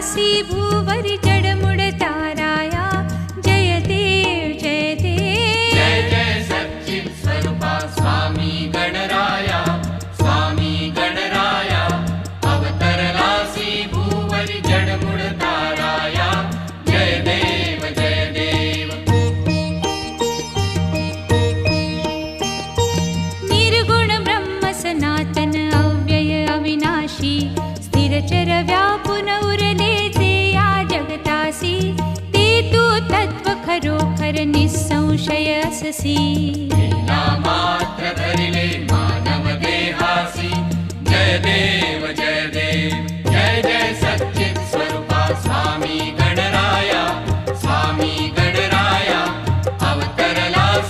तत्वखरोखरनिःसंशयससि भूवरि जडमुड ताराया जय देव जय देव। जय जय सच्चित् स्वरूपा स्वामी गणराया स्वामी गणराया अवतरलासी भूवरि जडमुड ताराया जय देव जय देव। निर्गुण ब्रह्म सनातन अव्यय अविनाशी स्थिरचर व्यापुन उरले जे या जगतासी ते तू तत्व खरोखर निःसंशय अससी। मात्र धरिले मानव देहासी जय देव जय देव।